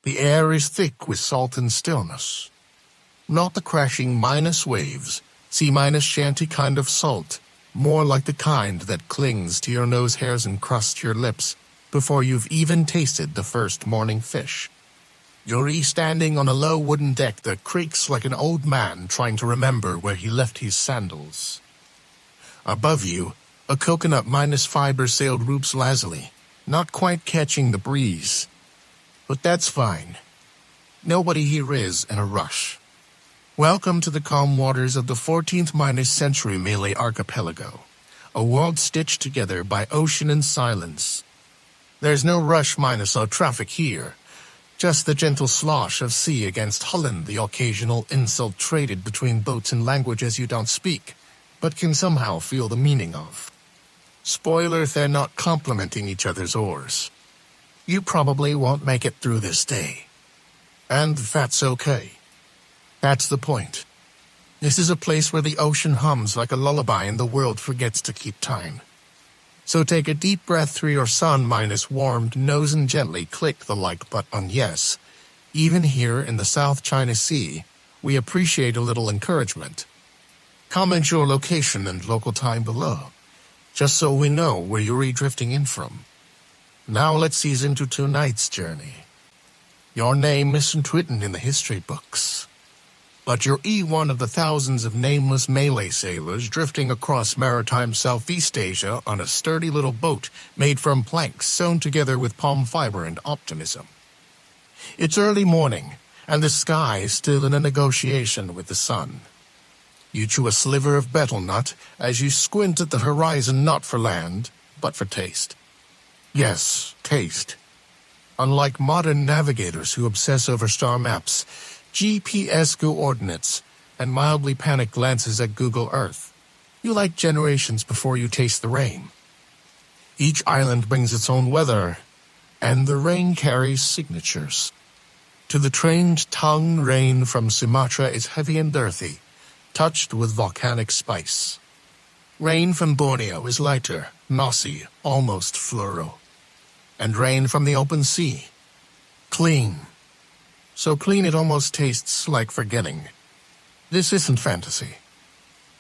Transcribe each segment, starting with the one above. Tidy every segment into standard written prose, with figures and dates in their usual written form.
The air is thick with salt and stillness. Not the crashing minus waves, sea minus shanty kind of salt, more like the kind that clings to your nose hairs and crusts your lips before you've even tasted the first morning fish. You're standing on a low wooden deck that creaks like an old man trying to remember where he left his sandals. Above you, a coconut minus fiber sailed roops lazily, not quite catching the breeze. But that's fine. Nobody here is in a rush. Welcome to the calm waters of the 14th minus century Malay archipelago, a world stitched together by ocean and silence. There's no rush minus our traffic here, just the gentle slosh of sea against hull and the occasional insult traded between boats and languages you don't speak, but can somehow feel the meaning of. Spoiler, they're not complimenting each other's oars. You probably won't make it through this day. And that's okay. That's the point. This is a place where the ocean hums like a lullaby and the world forgets to keep time. So take a deep breath through your sun minus warmed nose and gently click the like button. Yes, even here in the South China Sea, we appreciate a little encouragement. Comment your location and local time below, just so we know where you're drifting in from. Now let's ease into tonight's journey. Your name isn't written in the history books, but you're one of the thousands of nameless Malay sailors drifting across maritime Southeast Asia on a sturdy little boat made from planks sewn together with palm fiber and optimism. It's early morning, and the sky is still in a negotiation with the sun. You chew a sliver of betel nut as you squint at the horizon, not for land, but for taste. Yes, taste. Unlike modern navigators who obsess over star maps, GPS coordinates, and mildly panicked glances at Google Earth, you like generations before you taste the rain. Each island brings its own weather, and the rain carries signatures. To the trained tongue, rain from Sumatra is heavy and earthy, touched with volcanic spice. Rain from Borneo is lighter, mossy, almost fluoro. And rain from the open sea, clean. So clean it almost tastes like forgetting. This isn't fantasy.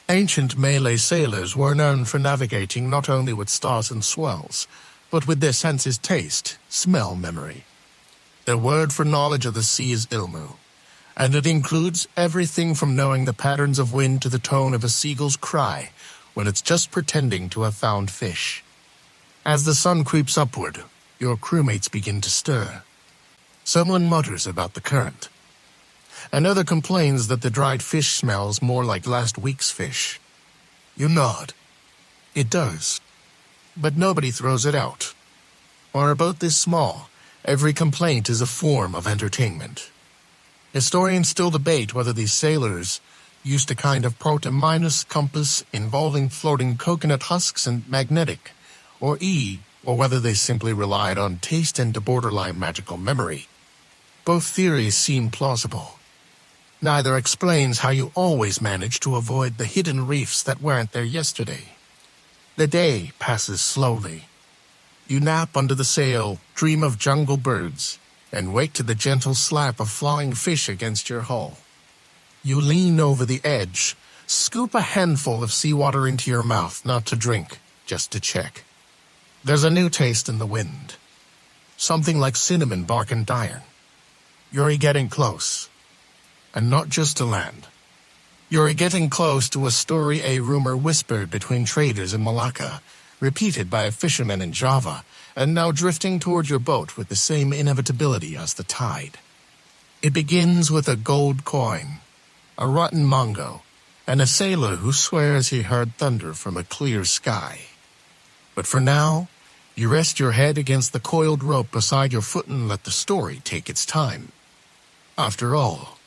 Ancient Malay sailors were known for navigating not only with stars and swells, but with their senses taste, smell, memory. Their word for knowledge of the sea is ilmu, and it includes everything from knowing the patterns of wind to the tone of a seagull's cry when it's just pretending to have found fish. As the sun creeps upward, your crewmates begin to stir. Someone mutters about the current. Another complains that the dried fish smells more like last week's fish. You nod. It does. But nobody throws it out. For a boat this small, every complaint is a form of entertainment. Historians still debate whether these sailors used a kind of proto-minus compass involving floating coconut husks and magnetic, or whether they simply relied on taste and a borderline magical memory. Both theories seem plausible. Neither explains how you always manage to avoid the hidden reefs that weren't there yesterday. The day passes slowly. You nap under the sail, dream of jungle birds, and wake to the gentle slap of flying fish against your hull. You lean over the edge, scoop a handful of seawater into your mouth, not to drink, just to check. There's a new taste in the wind. Something like cinnamon bark and iron. You're getting close. And not just to land. You're getting close to a story a rumor whispered between traders in Malacca, repeated by a fisherman in Java, and now drifting toward your boat with the same inevitability as the tide. It begins with a gold coin, a rotten mango, and a sailor who swears he heard thunder from a clear sky. But for now, you rest your head against the coiled rope beside your foot and let the story take its time. After all,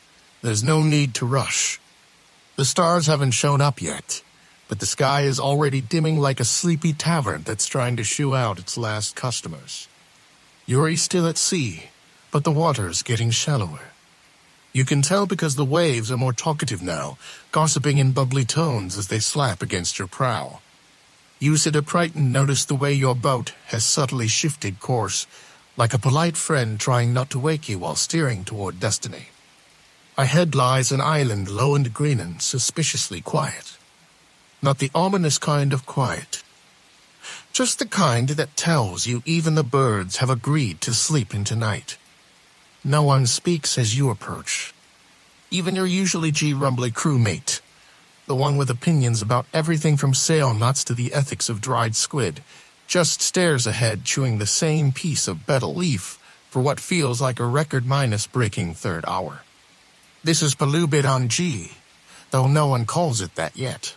there's no need to rush. The stars haven't shown up yet, but the sky is already dimming like a sleepy tavern that's trying to shoo out its last customers. You're still at sea, but the water's getting shallower. You can tell because the waves are more talkative now, gossiping in bubbly tones as they slap against your prow. You sit upright and notice the way your boat has subtly shifted course, like a polite friend trying not to wake you while steering toward destiny. Ahead lies an island low and green and suspiciously quiet. Not the ominous kind of quiet. Just the kind that tells you even the birds have agreed to sleep into night. No one speaks as you approach. Even your usually rumbly crewmate, the one with opinions about everything from sail knots to the ethics of dried squid, just stares ahead chewing the same piece of betel leaf for what feels like a record-minus-breaking third hour. This is Palubid on G, though no one calls it that yet.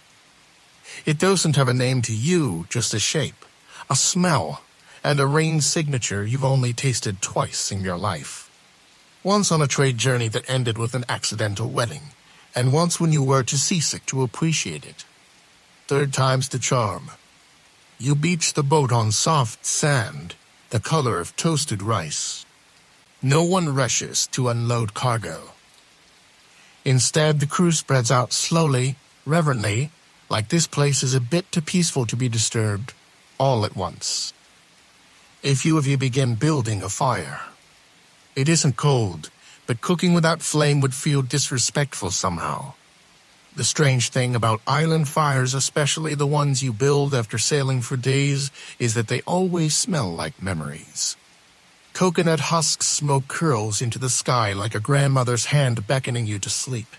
It doesn't have a name to you, just a shape, a smell, and a rain signature you've only tasted twice in your life. Once on a trade journey that ended with an accidental wedding, and once when you were too seasick to appreciate it. Third time's the charm. You beach the boat on soft sand, the color of toasted rice. No one rushes to unload cargo. Instead, the crew spreads out slowly, reverently, like this place is a bit too peaceful to be disturbed, all at once. A few of you begin building a fire. It isn't cold, but cooking without flame would feel disrespectful somehow. The strange thing about island fires, especially the ones you build after sailing for days, is that they always smell like memories. Coconut husk smoke curls into the sky like a grandmother's hand beckoning you to sleep.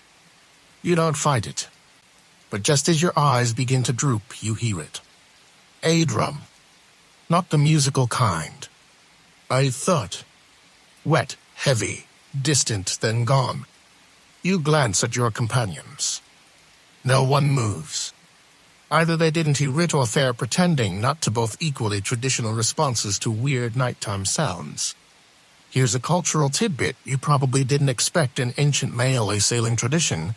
You don't fight it, but just as your eyes begin to droop, you hear it. A drum. Not the musical kind. A thud. Wet, heavy, distant, then gone. You glance at your companions. No one moves. Either they didn't hear it or they're pretending not to, both equally traditional responses to weird nighttime sounds. Here's a cultural tidbit you probably didn't expect in ancient Malay sailing tradition.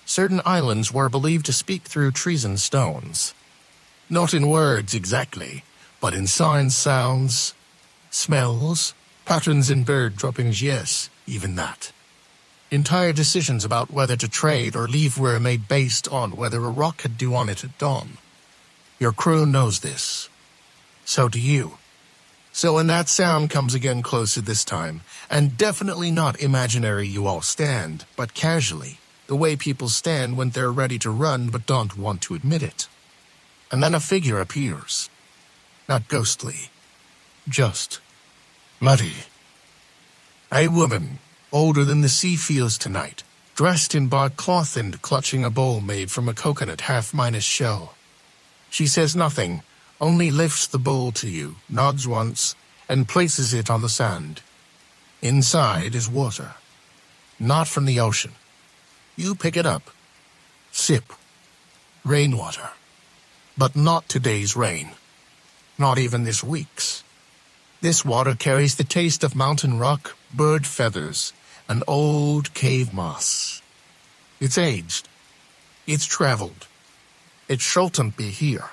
Certain islands were believed to speak through trees and stones. Not in words exactly, but in signs, sounds, smells, patterns in bird droppings, yes, even that. Entire decisions about whether to trade or leave were made based on whether a rock had dew on it at dawn. Your crew knows this. So do you. So when that sound comes again closer this time, and definitely not imaginary you all stand, but casually, the way people stand when they're ready to run but don't want to admit it. And then a figure appears. Not ghostly. Just muddy. A woman, older than the sea feels tonight, dressed in bark cloth and clutching a bowl made from a coconut half-minus shell. She says nothing, only lifts the bowl to you, nods once, and places it on the sand. Inside is water. Not from the ocean. You pick it up. Sip. Rainwater. But not today's rain. Not even this week's. This water carries the taste of mountain rock, bird feathers, and old cave moss. It's aged. It's traveled. It shouldn't be here.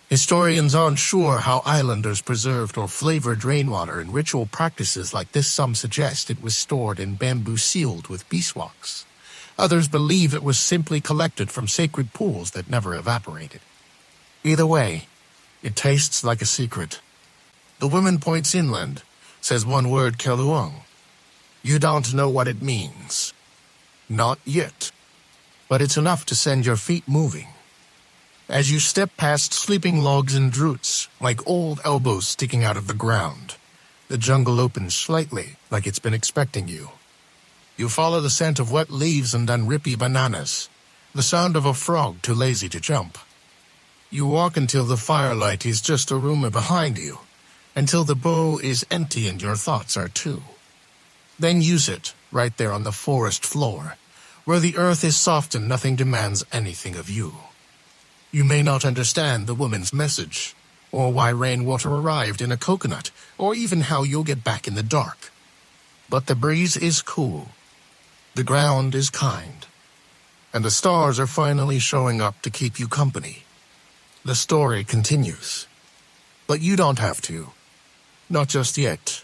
Historians aren't sure how islanders preserved or flavored rainwater in ritual practices like this. Some suggest it was stored in bamboo sealed with beeswax. Others believe it was simply collected from sacred pools that never evaporated. Either way, it tastes like a secret. The woman points inland, says one word, Keluang. You don't know what it means. Not yet. But it's enough to send your feet moving. As you step past sleeping logs and roots, like old elbows sticking out of the ground, the jungle opens slightly, like it's been expecting you. You follow the scent of wet leaves and unrippy bananas, the sound of a frog too lazy to jump. You walk until the firelight is just a rumor behind you, until the bowl is empty and your thoughts are too. Then use it, right there on the forest floor, where the earth is soft and nothing demands anything of you. You may not understand the woman's message, or why rainwater arrived in a coconut, or even how you'll get back in the dark. But the breeze is cool, the ground is kind, and the stars are finally showing up to keep you company. The story continues, but you don't have to. Not just yet.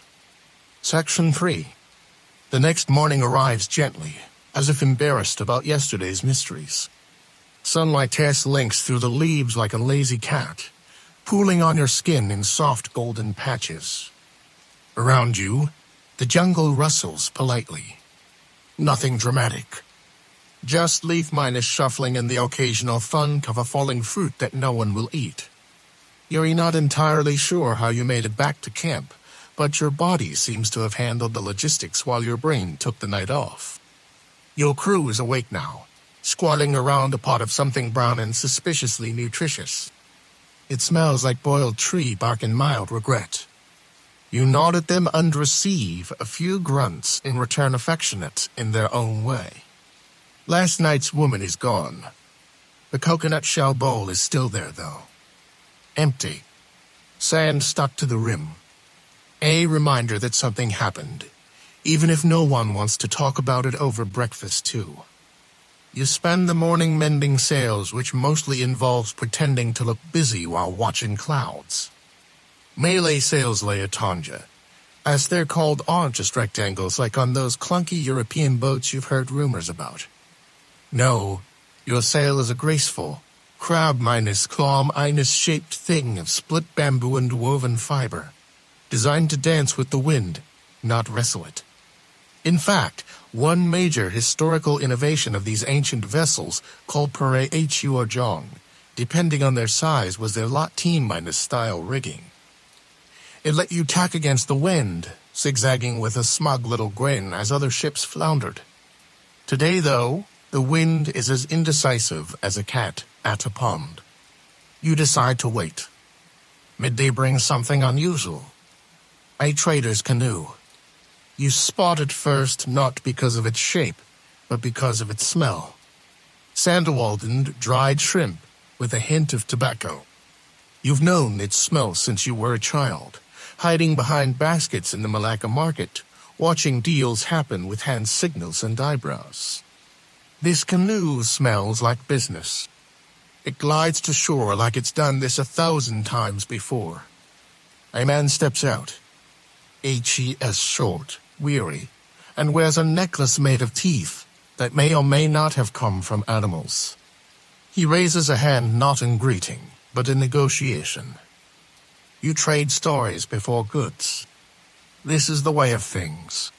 Section 3. The next morning arrives gently, as if embarrassed about yesterday's mysteries. Sunlight tears links through the leaves like a lazy cat, pooling on your skin in soft golden patches. Around you, the jungle rustles politely. Nothing dramatic. Just leaf miners shuffling and the occasional thunk of a falling fruit that no one will eat. You're not entirely sure how you made it back to camp, but your body seems to have handled the logistics while your brain took the night off. Your crew is awake now, squatting around a pot of something brown and suspiciously nutritious. It smells like boiled tree bark and mild regret. You nod at them and receive a few grunts, in return affectionate in their own way. Last night's woman is gone. The coconut shell bowl is still there, though. Empty. Sand stuck to the rim. A reminder that something happened, even if no one wants to talk about it over breakfast, too. You spend the morning mending sails, which mostly involves pretending to look busy while watching clouds. Malay sails, Tonja, as they're called, aren't just rectangles like on those clunky European boats you've heard rumors about. No, your sail is a graceful, crab-claw-shaped thing of split bamboo and woven fiber, designed to dance with the wind, not wrestle it. In fact, one major historical innovation of these ancient vessels, called pare hu or jong, depending on their size, was their Latin-style rigging. It let you tack against the wind, zigzagging with a smug little grin as other ships floundered. Today, though, the wind is as indecisive as a cat at a pond. You decide to wait. Midday brings something unusual. A trader's canoe. You spot it first not because of its shape, but because of its smell. Sandalwood dried shrimp with a hint of tobacco. You've known its smell since you were a child, hiding behind baskets in the Malacca market, watching deals happen with hand signals and eyebrows. This canoe smells like business. It glides to shore like it's done this 1,000 times before. A man steps out. H.E.S. short, weary, and wears a necklace made of teeth that may or may not have come from animals. He raises a hand not in greeting, but in negotiation. You trade stories before goods. This is the way of things.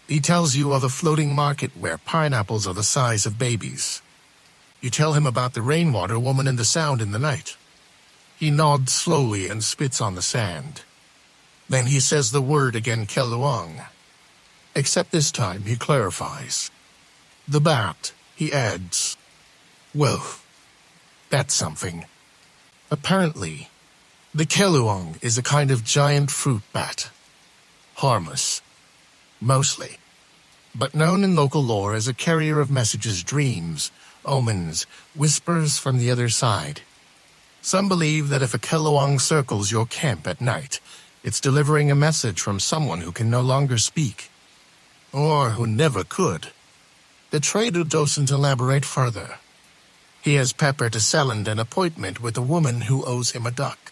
He tells you of a floating market where pineapples are the size of babies. You tell him about the rainwater woman and the sound in the night. He nods slowly and spits on the sand. Then he says the word again, Keluang. Except this time he clarifies. The bat, he adds. Well, that's something. Apparently, the Keluang is a kind of giant fruit bat. Harmless. Mostly. But known in local lore as a carrier of messages, dreams, omens, whispers from the other side. Some believe that if a Keluang circles your camp at night, it's delivering a message from someone who can no longer speak. Or who never could. The trader doesn't elaborate further. He has peppered to Selland an appointment with a woman who owes him a duck.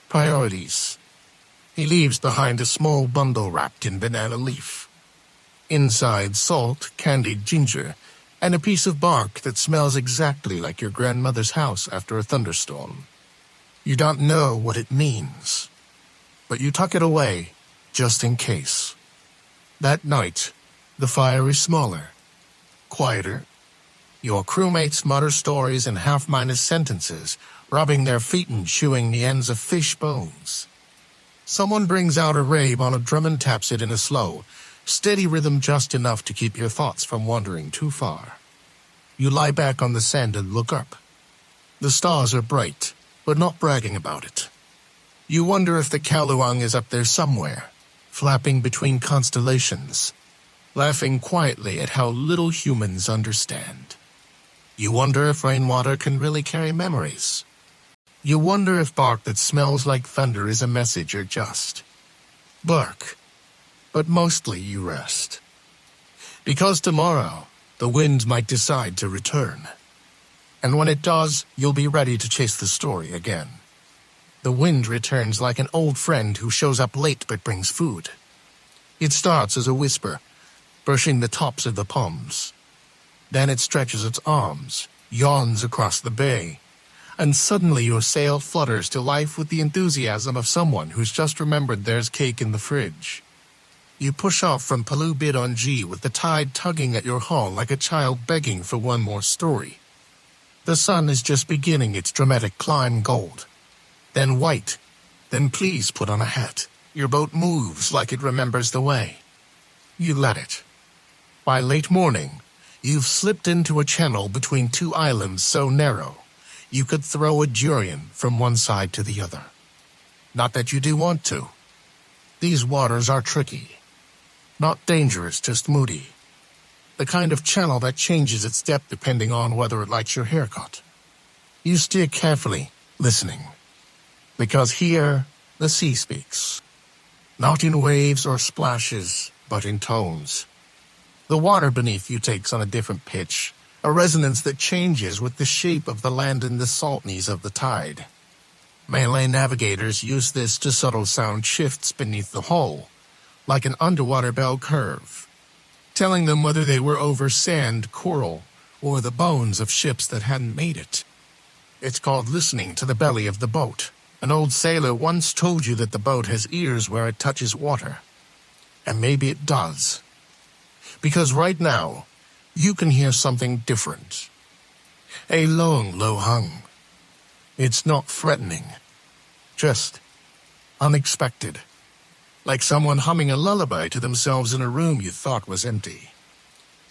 Priorities. He leaves behind a small bundle wrapped in banana leaf. Inside salt, candied ginger, and a piece of bark that smells exactly like your grandmother's house after a thunderstorm. You don't know what it means, but you tuck it away, just in case. That night, the fire is smaller, quieter. Your crewmates mutter stories in half-minded sentences, rubbing their feet and chewing the ends of fish bones. Someone brings out a rabe on a drum and taps it in a slow, steady rhythm just enough to keep your thoughts from wandering too far. You lie back on the sand and look up. The stars are bright, but not bragging about it. You wonder if the Keluang is up there somewhere, flapping between constellations, laughing quietly at how little humans understand. You wonder if rainwater can really carry memories. You wonder if bark that smells like thunder is a message or just bark. But mostly you rest. Because tomorrow, the wind might decide to return. And when it does, you'll be ready to chase the story again. The wind returns like an old friend who shows up late but brings food. It starts as a whisper, brushing the tops of the palms. Then it stretches its arms, yawns across the bay, and suddenly your sail flutters to life with the enthusiasm of someone who's just remembered there's cake in the fridge. You push off from Palu Bidonji with the tide tugging at your hull like a child begging for one more story. The sun is just beginning its dramatic climb gold. Then white. Then please put on a hat. Your boat moves like it remembers the way. You let it. By late morning, you've slipped into a channel between two islands so narrow, you could throw a durian from one side to the other. Not that you do want to. These waters are tricky. Not dangerous, just moody. The kind of channel that changes its depth depending on whether it likes your haircut. You steer carefully, listening. Because here, the sea speaks. Not in waves or splashes, but in tones. The water beneath you takes on a different pitch, a resonance that changes with the shape of the land and the saltness of the tide. Malay navigators use this to subtle sound shifts beneath the hull, like an underwater bell curve, telling them whether they were over sand, coral, or the bones of ships that hadn't made it. It's called listening to the belly of the boat. An old sailor once told you that the boat has ears where it touches water. And maybe it does. Because right now, you can hear something different. A long, low hum. It's not threatening. Just unexpected. Like someone humming a lullaby to themselves in a room you thought was empty.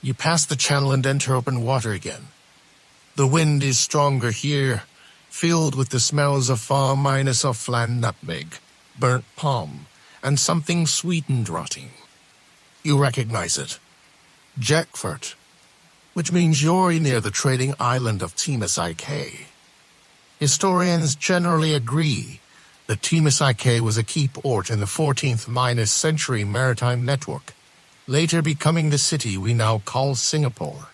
You pass the channel and enter open water again. The wind is stronger here, filled with the smells of far minus of flan nutmeg, burnt palm, and something sweet and rotting. You recognize it. Jackfurt, which means you're near the trading island of Timisike. Historians generally agree that Timisike was a key port in the 14th century maritime network, later becoming the city we now call Singapore.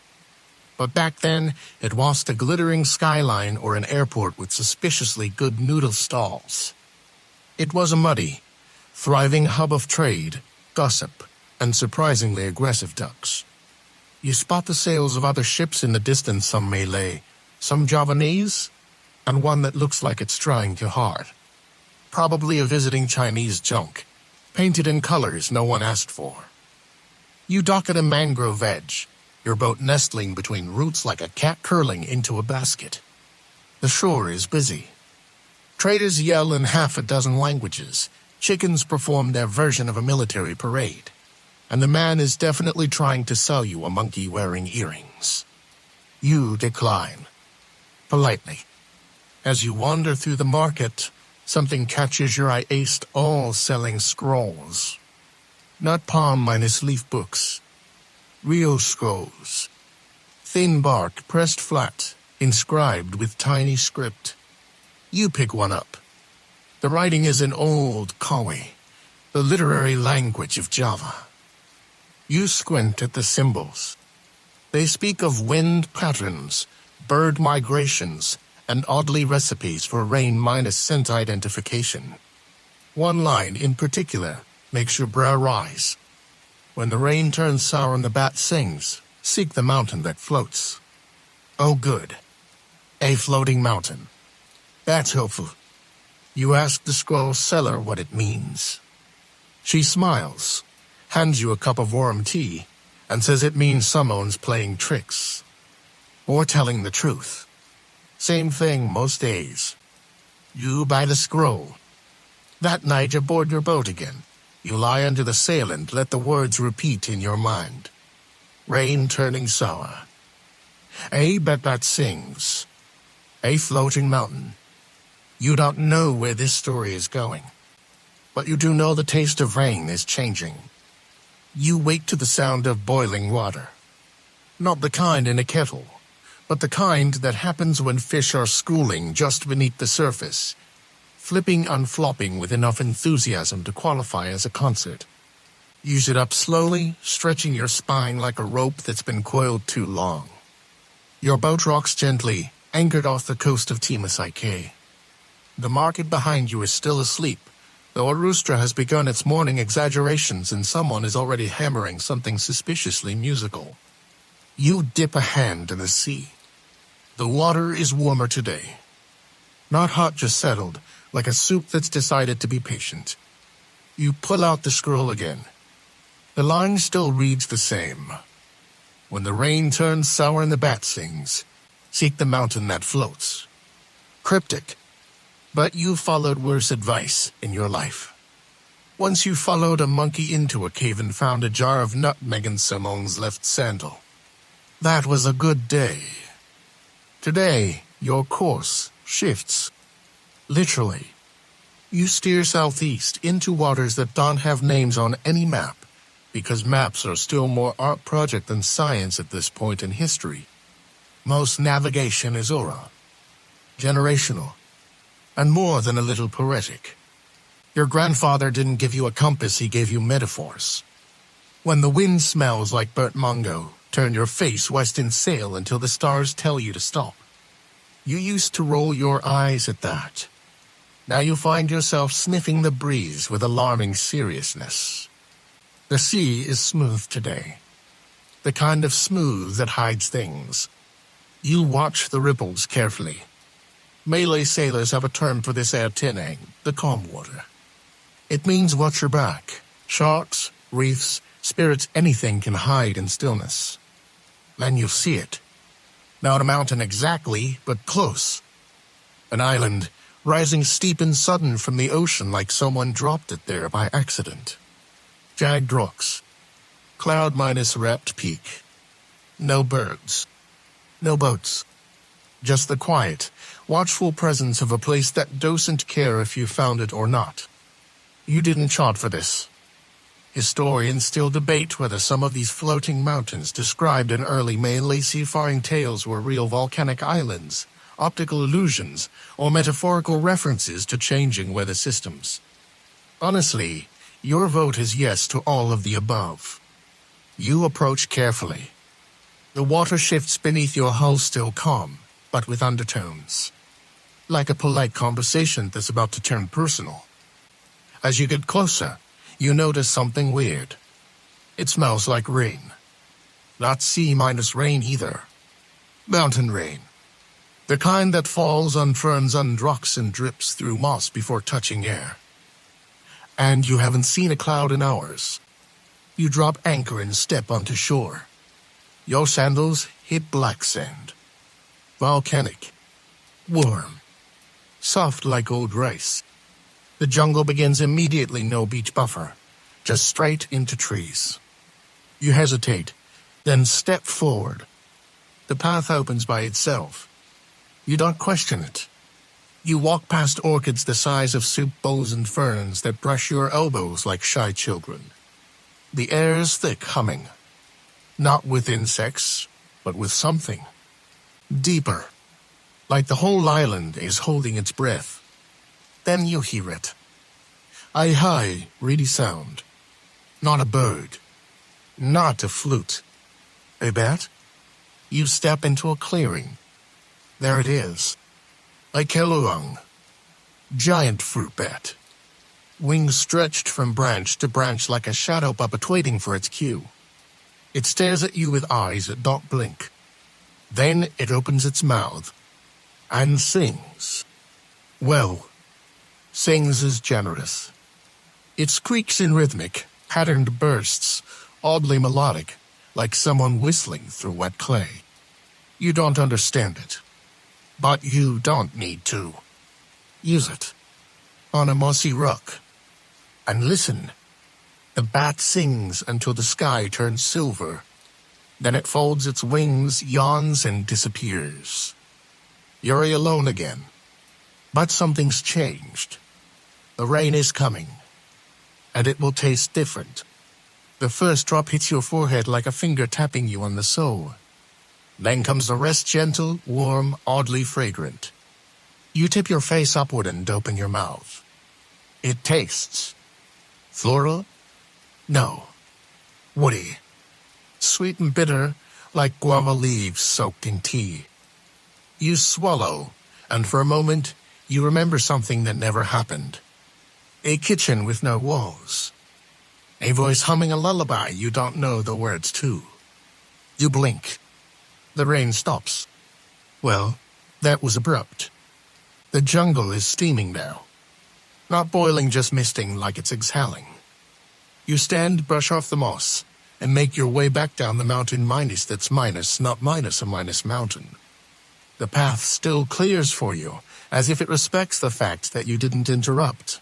But back then, it was a glittering skyline or an airport with suspiciously good noodle stalls. It was a muddy, thriving hub of trade, gossip, and surprisingly aggressive ducks. You spot the sails of other ships in the distance, some Malay, some Javanese, and one that looks like it's trying too hard. Probably a visiting Chinese junk, painted in colors no one asked for. You dock at a mangrove edge, your boat nestling between roots like a cat curling into a basket. The shore is busy. Traders yell in half a dozen languages, chickens perform their version of a military parade, and the man is definitely trying to sell you a monkey wearing earrings. You decline. Politely. As you wander through the market, something catches your eye, aced all selling scrolls. Not palm minus leaf books. Real scrolls. Thin bark pressed flat, inscribed with tiny script. You pick one up. The writing is in Old Kawi, the literary language of Java. You squint at the symbols. They speak of wind patterns, bird migrations, and oddly recipes for rain minus scent identification. One line in particular makes your brow rise. When the rain turns sour and the bat sings, seek the mountain that floats. Oh good. A floating mountain. That's helpful. You ask the scroll seller what it means. She smiles, hands you a cup of warm tea, and says it means someone's playing tricks. Or telling the truth. Same thing most days. You buy the scroll. That night you board your boat again. You lie under the sail and let the words repeat in your mind. Rain turning sour. A bet that sings. A floating mountain. You don't know where this story is going, but you do know the taste of rain is changing. You wake to the sound of boiling water. Not the kind in a kettle, but the kind that happens when fish are schooling just beneath the surface, flipping and flopping with enough enthusiasm to qualify as a concert. You sit up slowly, stretching your spine like a rope that's been coiled too long. Your boat rocks gently, anchored off the coast of Timisike. The market behind you is still asleep, though a rooster has begun its morning exaggerations and someone is already hammering something suspiciously musical. You dip a hand in the sea. The water is warmer today. Not hot, just settled, like a soup that's decided to be patient. You pull out the scroll again. The line still reads the same. When the rain turns sour and the bat sings, seek the mountain that floats. Cryptic, but you followed worse advice in your life. Once you followed a monkey into a cave and found a jar of nutmeg in Simon's left sandal. That was a good day. Today, your course shifts. Literally. You steer southeast into waters that don't have names on any map, because maps are still more art project than science at this point in history. Most navigation is aura, generational, and more than a little poetic. Your grandfather didn't give you a compass, he gave you metaphors. When the wind smells like burnt mango, turn your face west and sail until the stars tell you to stop. You used to roll your eyes at that. Now you find yourself sniffing the breeze with alarming seriousness. The sea is smooth today. The kind of smooth that hides things. You watch the ripples carefully. Malay sailors have a term for this air tinning, the calm water. It means watch your back. Sharks, reefs, spirits, anything can hide in stillness. Then you see it. Not a mountain exactly, but close. An island, rising steep and sudden from the ocean like someone dropped it there by accident. Jagged rocks. Cloud-minus wrapped peak. No birds. No boats. Just the quiet, watchful presence of a place that doesn't care if you found it or not. You didn't chart for this. Historians still debate whether some of these floating mountains described in early Malay seafaring tales were real volcanic islands, optical illusions, or metaphorical references to changing weather systems. Honestly, your vote is yes to all of the above. You approach carefully. The water shifts beneath your hull, still calm, but with undertones. Like a polite conversation that's about to turn personal. As you get closer, you notice something weird. It smells like rain. Not C-rain either. Mountain rain. The kind that falls on ferns and rocks and drips through moss before touching air. And you haven't seen a cloud in hours. You drop anchor and step onto shore. Your sandals hit black sand. Volcanic. Warm. Soft like old rice. The jungle begins immediately, no beach buffer. Just straight into trees. You hesitate, then step forward. The path opens by itself. You don't question it. You walk past orchids the size of soup bowls and ferns that brush your elbows like shy children. The air is thick, humming. Not with insects, but with something. Deeper. Like the whole island is holding its breath. Then you hear it. A high, reedy sound. Not a bird. Not a flute. A bat? You step into a clearing. There it is. A keluang. Giant fruit bat. Wings stretched from branch to branch like a shadow puppet waiting for its cue. It stares at you with eyes that don't blink. Then it opens its mouth and sings. Well, sings is generous. It squeaks in rhythmic, patterned bursts, oddly melodic, like someone whistling through wet clay. You don't understand it, but you don't need to. Use it on a mossy rock and listen. The bat sings until the sky turns silver. Then it folds its wings, yawns, and disappears. You're alone again. But something's changed. The rain is coming, and it will taste different. The first drop hits your forehead like a finger tapping you on the sole. Then comes the rest, gentle, warm, oddly fragrant. You tip your face upward and open your mouth. It tastes floral? No. Woody. Sweet and bitter, like guava leaves soaked in tea. You swallow, and for a moment, you remember something that never happened. A kitchen with no walls. A voice humming a lullaby you don't know the words to. You blink. The rain stops. Well, that was abrupt. The jungle is steaming now. Not boiling, just misting like it's exhaling. You stand, brush off the moss, and make your way back down the mountain not minus a minus mountain. The path still clears for you, as if it respects the fact that you didn't interrupt.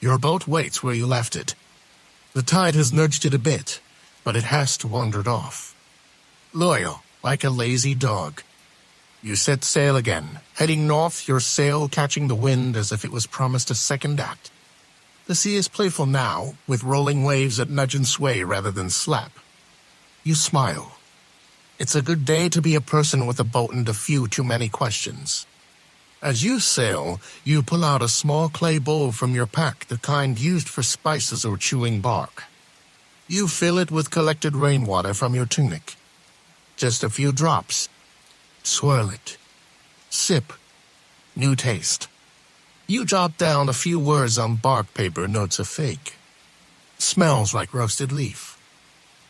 Your boat waits where you left it. The tide has nudged it a bit, but it hasn't wandered off. Loyal, like a lazy dog. You set sail again, heading north, your sail catching the wind as if it was promised a second act. The sea is playful now, with rolling waves that nudge and sway rather than slap. You smile. It's a good day to be a person with a boat and a few too many questions. As you sail, you pull out a small clay bowl from your pack, the kind used for spices or chewing bark. You fill it with collected rainwater from your tunic. Just a few drops. Swirl it. Sip. New taste. You jot down a few words on bark paper, notes a fake. Smells like roasted leaf.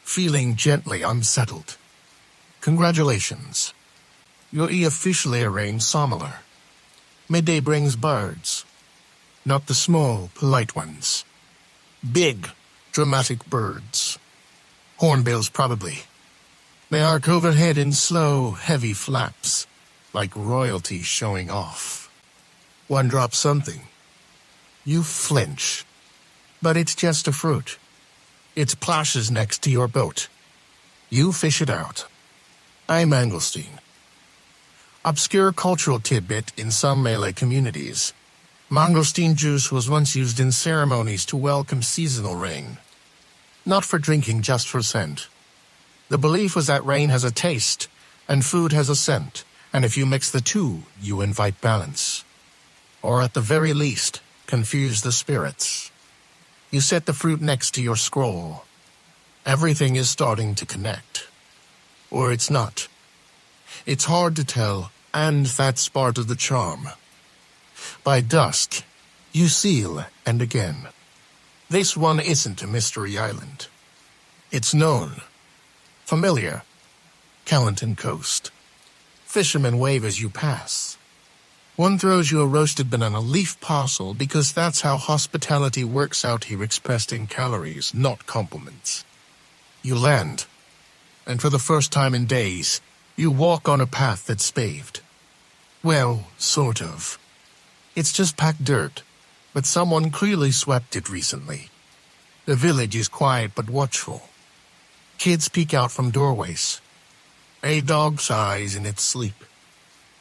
Feeling gently unsettled. Congratulations. You're officially arranged sommaler. Midday brings birds. Not the small, polite ones. Big, dramatic birds. Hornbills, probably. They arc overhead in slow, heavy flaps, like royalty showing off. One drops something. You flinch. But it's just a fruit. It splashes next to your boat. You fish it out. I'm mangosteen. Obscure cultural tidbit in some Malay communities. Mangosteen juice was once used in ceremonies to welcome seasonal rain. Not for drinking, just for scent. The belief was that rain has a taste, and food has a scent, and if you mix the two, you invite balance. Or at the very least, confuse the spirits. You set the fruit next to your scroll. Everything is starting to connect. Or it's not. It's hard to tell, and that's part of the charm. By dusk, you seal, and again. This one isn't a mystery island. It's known. Familiar. Callanton Coast. Fishermen wave as you pass. One throws you a roasted banana leaf parcel because that's how hospitality works out here, expressed in calories, not compliments. You land, and for the first time in days, you walk on a path that's paved. Well, sort of. It's just packed dirt, but someone clearly swept it recently. The village is quiet but watchful. Kids peek out from doorways. A dog sighs in its sleep.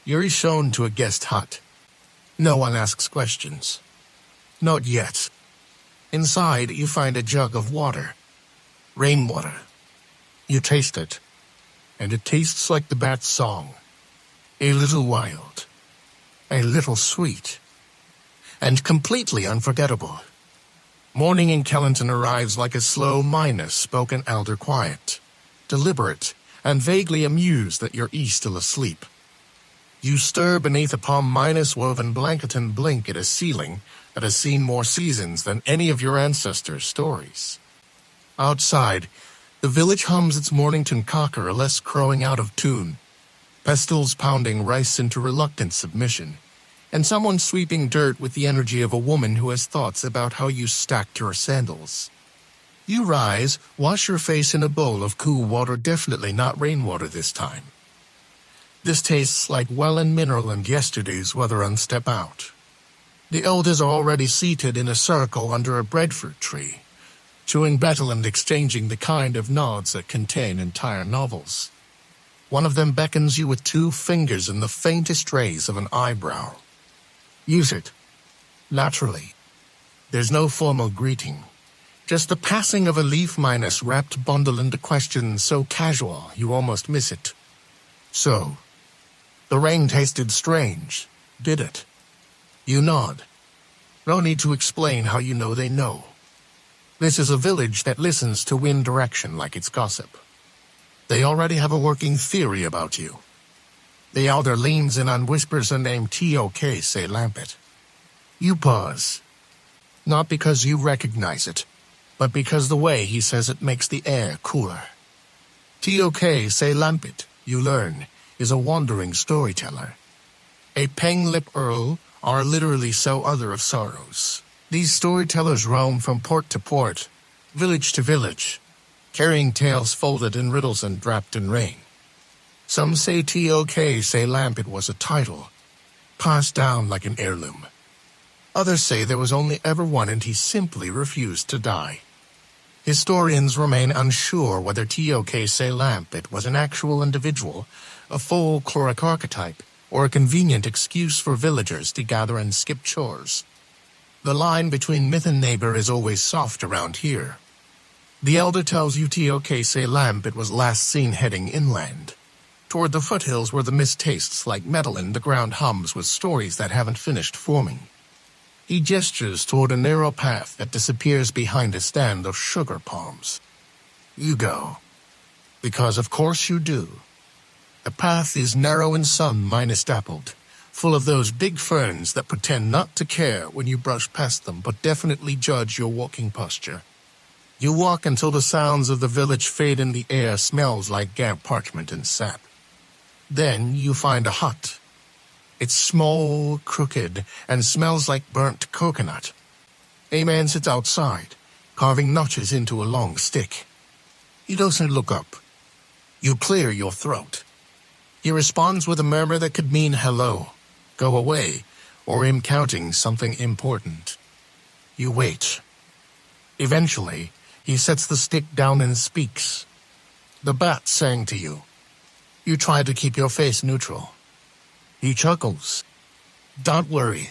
You're shown to a guest hut. No one asks questions. Not yet. Inside, you find a jug of water. Rainwater. You taste it, and it tastes like the bat's song. A little wild. A little sweet. And completely unforgettable. Morning in Callanton arrives like a slow minus spoken elder, quiet, deliberate, and vaguely amused that you're still asleep. You stir beneath a palm minus woven blanket and blink at a ceiling that has seen more seasons than any of your ancestors' stories. Outside, the village hums its Mornington cocker, less crowing out of tune, pestles pounding rice into reluctant submission, and someone sweeping dirt with the energy of a woman who has thoughts about how you stacked your sandals. You rise, wash your face in a bowl of cool water, definitely not rainwater this time. This tastes like well and mineral and yesterday's weather, and step out. The elders are already seated in a circle under a breadfruit tree, chewing betel and exchanging the kind of nods that contain entire novels. One of them beckons you with 2 fingers and the faintest raise of an eyebrow. Use it. Naturally. There's no formal greeting. Just the passing of a leaf minus wrapped bundle into questions so casual you almost miss it. So, the rain tasted strange, did it? You nod. No need to explain how you know they know. This is a village that listens to wind direction like it's gossip. They already have a working theory about you. The elder leans in and whispers a name, Tok say Lampet. You pause. Not because you recognize it, but because the way he says it makes the air cooler. Tok say Lampet, you learn, is a wandering storyteller. A Penglip Earl, are literally so other of sorrows. These storytellers roam from port to port, village to village, carrying tales folded in riddles and wrapped in rain. Some say Tok say Lampet was a title, passed down like an heirloom. Others say there was only ever one and he simply refused to die. Historians remain unsure whether Tok say Lampet was an actual individual, a folkloric archetype, or a convenient excuse for villagers to gather and skip chores. The line between myth and neighbor is always soft around here. The elder tells you Tok say Lampet was last seen heading inland, toward the foothills where the mist tastes like metal and the ground hums with stories that haven't finished forming. He gestures toward a narrow path that disappears behind a stand of sugar palms. You go. Because of course you do. The path is narrow and sun-dappled, full of those big ferns that pretend not to care when you brush past them but definitely judge your walking posture. You walk until the sounds of the village fade and the air smells like damp parchment and sap. Then you find a hut. It's small, crooked, and smells like burnt coconut. A man sits outside, carving notches into a long stick. He doesn't look up. You clear your throat. He responds with a murmur that could mean hello, go away, or him counting something important. You wait. Eventually, he sets the stick down and speaks. The bat sang to you. You try to keep your face neutral. He chuckles. Don't worry.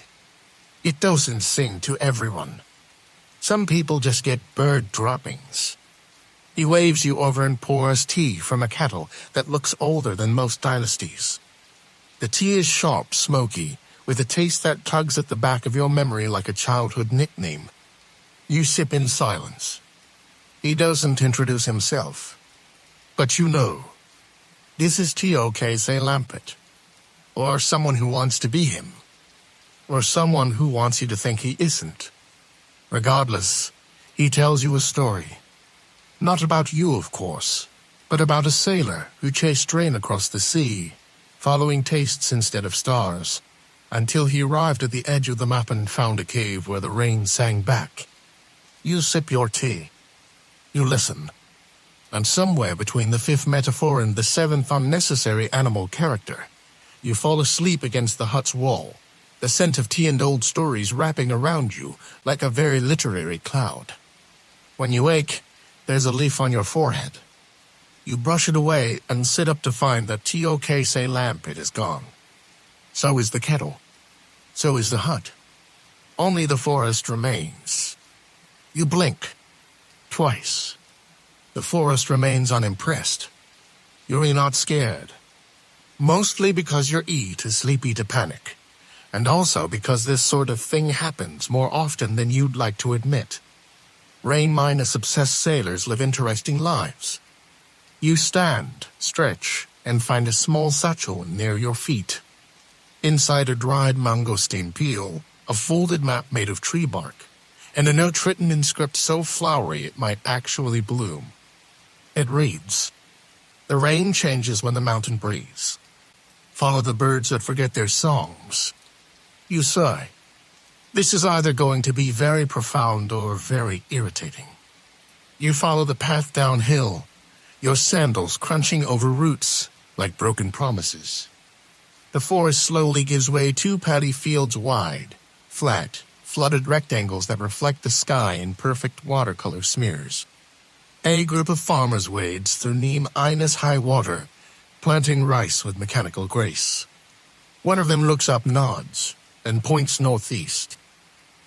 It doesn't sing to everyone. Some people just get bird droppings. He waves you over and pours tea from a kettle that looks older than most dynasties. The tea is sharp, smoky, with a taste that tugs at the back of your memory like a childhood nickname. You sip in silence. He doesn't introduce himself. But you know. This is Tok say Lampet. Or someone who wants to be him. Or someone who wants you to think he isn't. Regardless, he tells you a story. Not about you, of course, but about a sailor who chased rain across the sea, following tastes instead of stars, until he arrived at the edge of the map and found a cave where the rain sang back. You sip your tea. You listen. And somewhere between the fifth metaphor and the seventh unnecessary animal character, you fall asleep against the hut's wall, the scent of tea and old stories wrapping around you like a very literary cloud. When you wake, there's a leaf on your forehead. You brush it away and sit up to find that Tok say Lampet is gone. So is the kettle. So is the hut. Only the forest remains. You blink. Twice. The forest remains unimpressed. You're not scared. Mostly because you're too sleepy to panic, and also because this sort of thing happens more often than you'd like to admit. Rain-obsessed sailors live interesting lives. You stand, stretch, and find a small satchel near your feet. Inside a dried mangosteen peel, a folded map made of tree bark, and a note written in script so flowery it might actually bloom. It reads, "The rain changes when the mountain breathes. Follow the birds that forget their songs." You sigh. This is either going to be very profound or very irritating. You follow the path downhill, your sandals crunching over roots like broken promises. The forest slowly gives way 2 paddy fields wide, flat, flooded rectangles that reflect the sky in perfect watercolor smears. A group of farmers wades through knee-inch high water, planting rice with mechanical grace. One of them looks up, nods, and points northeast.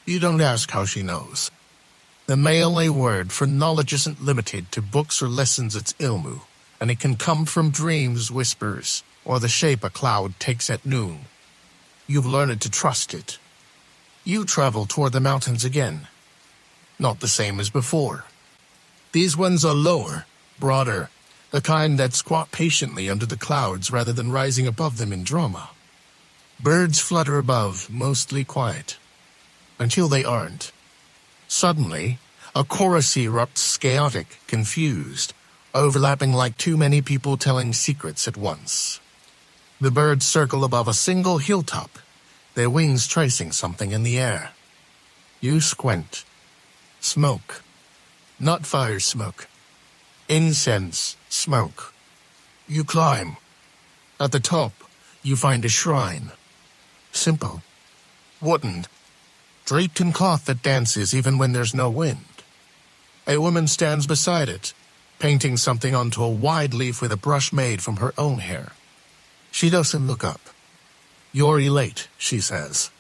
You don't ask how she knows. The Malay word for knowledge isn't limited to books or lessons, it's ilmu, and it can come from dreams, whispers, or the shape a cloud takes at noon. You've learned to trust it. You travel toward the mountains again. Not the same as before. These ones are lower, broader, the kind that squat patiently under the clouds rather than rising above them in drama. Birds flutter above, mostly quiet, until they aren't. Suddenly, a chorus erupts, chaotic, confused, overlapping like too many people telling secrets at once. The birds circle above a single hilltop, their wings tracing something in the air. You squint. Smoke. Not fire smoke. Incense smoke. You climb. At the top, you find a shrine. Simple. Wooden. Draped in cloth that dances even when there's no wind. A woman stands beside it, painting something onto a wide leaf with a brush made from her own hair. She doesn't look up. "You're elate," she says.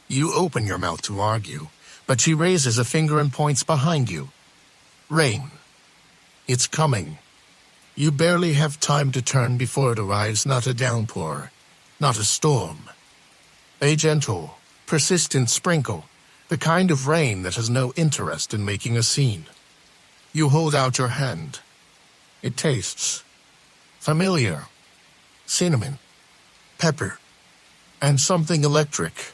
You open your mouth to argue, but she raises a finger and points behind you. Rain. It's coming. You barely have time to turn before it arrives, not a downpour, not a storm. A gentle, persistent sprinkle, the kind of rain that has no interest in making a scene. You hold out your hand. It tastes familiar. Cinnamon, pepper, and something electric.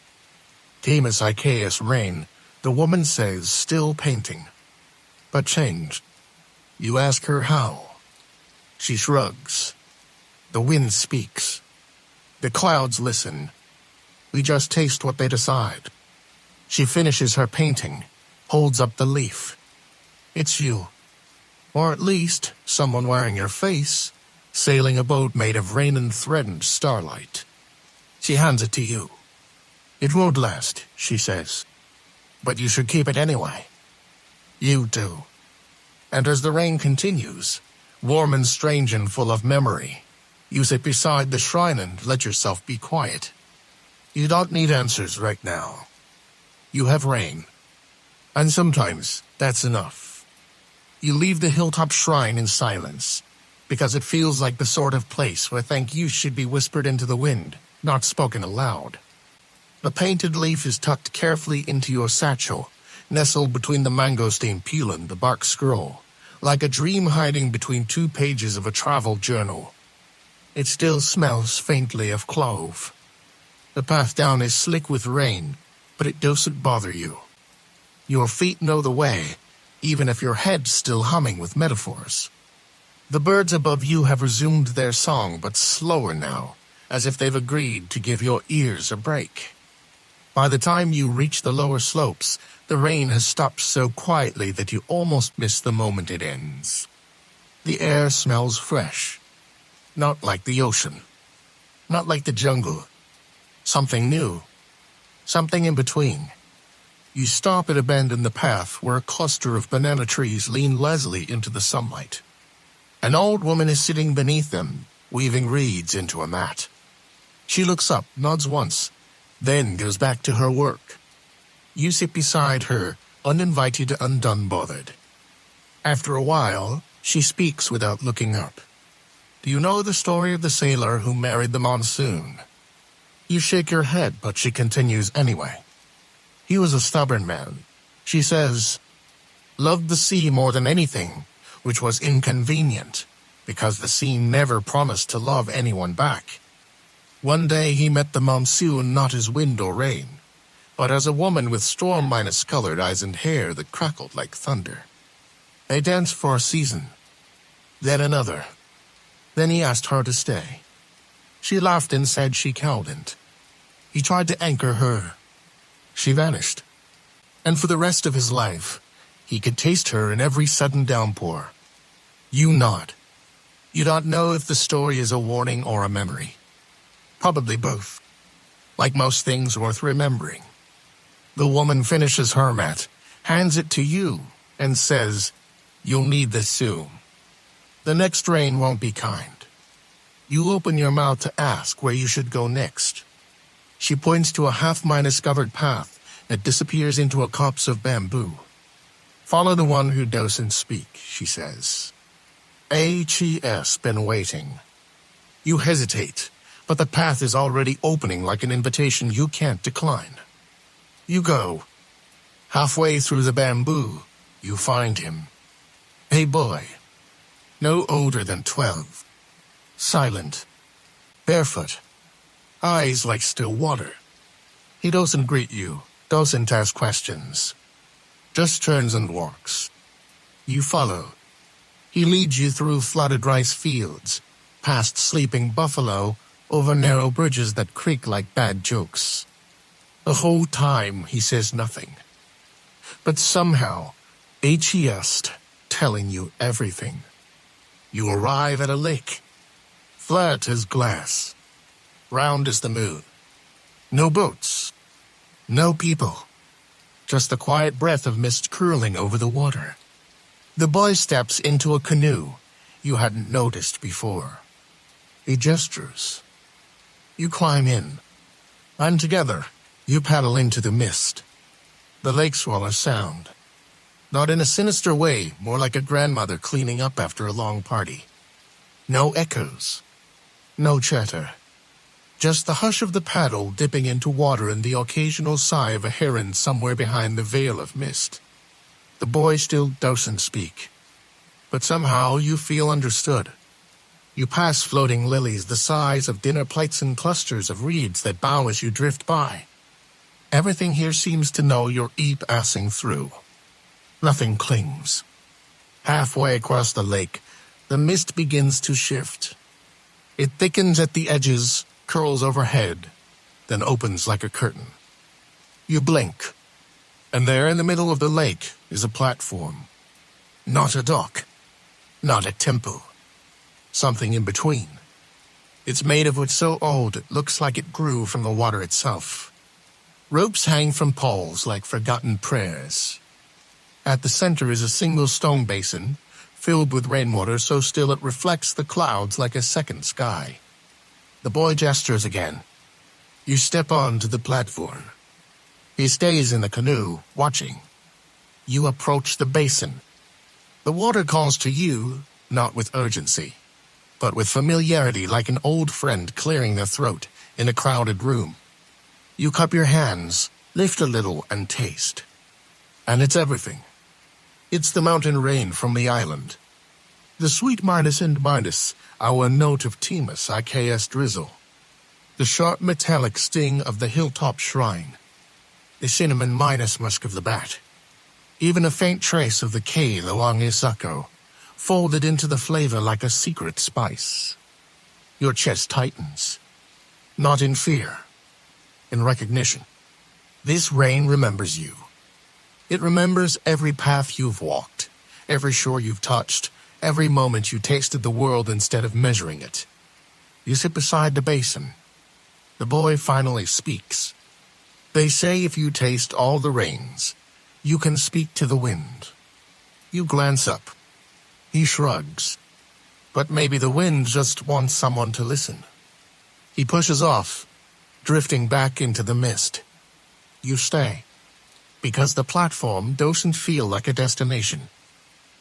Demus Icaeus rain, the woman says, still painting. But changed. You ask her how. She shrugs. The wind speaks. The clouds listen. We just taste what they decide. She finishes her painting, holds up the leaf. It's you. Or at least someone wearing your face, sailing a boat made of rain and threatened starlight. She hands it to you. It won't last, she says. But you should keep it anyway. You do. And as the rain continues, warm and strange and full of memory, you sit beside the shrine and let yourself be quiet. You don't need answers right now. You have rain. And sometimes that's enough. You leave the hilltop shrine in silence, because it feels like the sort of place where thank you should be whispered into the wind, not spoken aloud. The painted leaf is tucked carefully into your satchel, nestled between the mangosteen peel and the bark scroll, like a dream hiding between 2 pages of a travel journal. It still smells faintly of clove. The path down is slick with rain, but it doesn't bother you. Your feet know the way, even if your head's still humming with metaphors. The birds above you have resumed their song, but slower now, as if they've agreed to give your ears a break. By the time you reach the lower slopes, the rain has stopped so quietly that you almost miss the moment it ends. The air smells fresh. Not like the ocean. Not like the jungle. Something new. Something in between. You stop at a bend in the path where a cluster of banana trees lean lazily into the sunlight. An old woman is sitting beneath them, weaving reeds into a mat. She looks up, nods once, then goes back to her work. You sit beside her, uninvited and unbothered. After a while, she speaks without looking up. Do you know the story of the sailor who married the monsoon? You shake your head, but she continues anyway. He was a stubborn man. She says, loved the sea more than anything, which was inconvenient, because the sea never promised to love anyone back. One day he met the monsoon not as wind or rain, but as a woman with storm-colored eyes and hair that crackled like thunder. They danced for a season, then another. Then he asked her to stay. She laughed and said she couldn't. He tried to anchor her. She vanished. And for the rest of his life, he could taste her in every sudden downpour. You nod. You don't know if the story is a warning or a memory. Probably both. Like most things worth remembering. The woman finishes her mat, hands it to you, and says, you'll need this soon. The next rain won't be kind. You open your mouth to ask where you should go next. She points to a half-covered path that disappears into a copse of bamboo. Follow the one who doesn't speak, she says. H.E.S. been waiting. You hesitate, but the path is already opening like an invitation you can't decline. You go. Halfway through the bamboo, you find him. A boy. No older than 12. Silent. Barefoot. Eyes like still water. He doesn't greet you, doesn't ask questions. Just turns and walks. You follow. He leads you through flooded rice fields, past sleeping buffalo, over narrow bridges that creak like bad jokes. The whole time he says nothing. But somehow, HES telling you everything. You arrive at a lake. Flat as glass. Round as the moon. No boats. No people. Just the quiet breath of mist curling over the water. The boy steps into a canoe you hadn't noticed before. He gestures. You climb in. And together, you paddle into the mist. The lake swallows sound. Not in a sinister way, more like a grandmother cleaning up after a long party. No echoes. No chatter. Just the hush of the paddle dipping into water and the occasional sigh of a heron somewhere behind the veil of mist. The boy still doesn't speak. But somehow you feel understood. You pass floating lilies the size of dinner plates and clusters of reeds that bow as you drift by. Everything here seems to know you're passing through. Nothing clings. Halfway across the lake, the mist begins to shift. It thickens at the edges, curls overhead, then opens like a curtain. You blink, and there in the middle of the lake is a platform. Not a dock, not a temple. Something in between. It's made of wood so old it looks like it grew from the water itself. Ropes hang from poles like forgotten prayers. At the center is a single stone basin, filled with rainwater so still it reflects the clouds like a second sky. The boy gestures again. You step onto the platform. He stays in the canoe, watching. You approach the basin. The water calls to you, not with urgency, but with familiarity like an old friend clearing their throat in a crowded room. You cup your hands, lift a little, and taste. And it's everything. It's the mountain rain from the island. The sweet minus and minus, our note of Timus IKS drizzle. The sharp metallic sting of the hilltop shrine. The cinnamon minus musk of the bat. Even a faint trace of the kale along Isako, folded into the flavor like a secret spice. Your chest tightens. Not in fear. In recognition. This rain remembers you. It remembers every path you've walked, every shore you've touched, every moment you tasted the world instead of measuring it. You sit beside the basin. The boy finally speaks. They say if you taste all the rains, you can speak to the wind. You glance up. He shrugs. But maybe the wind just wants someone to listen. He pushes off, drifting back into the mist. You stay. Because the platform doesn't feel like a destination.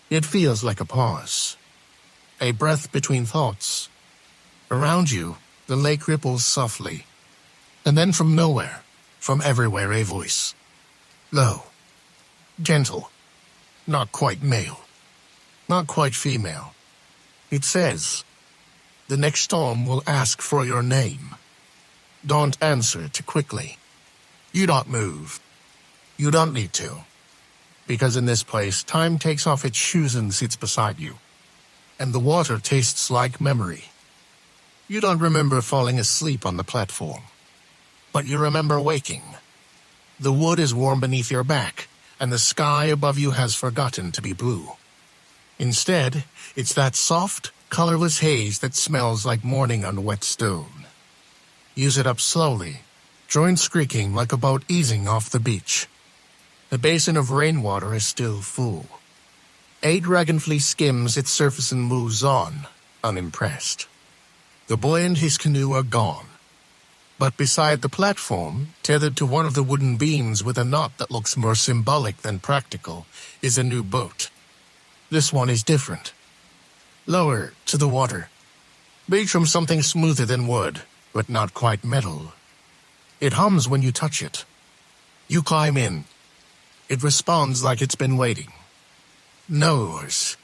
It feels like a pause. A breath between thoughts. Around you, the lake ripples softly. And then from nowhere, from everywhere, a voice. Low. Gentle. Not quite male. Not quite female. It says, the next storm will ask for your name. Don't answer too quickly. You don't move. You don't need to. Because in this place, time takes off its shoes and sits beside you. And the water tastes like memory. You don't remember falling asleep on the platform. But you remember waking. The wood is warm beneath your back, and the sky above you has forgotten to be blue. Instead, it's that soft, colorless haze that smells like morning on wet stone. You sit up slowly, joints creaking like a boat easing off the beach. The basin of rainwater is still full. A dragonfly skims its surface and moves on, unimpressed. The boy and his canoe are gone. But beside the platform, tethered to one of the wooden beams with a knot that looks more symbolic than practical, is a new boat. This one is different. Lower to the water. Made from something smoother than wood, but not quite metal. It hums when you touch it. You climb in. It responds like it's been waiting. No oars.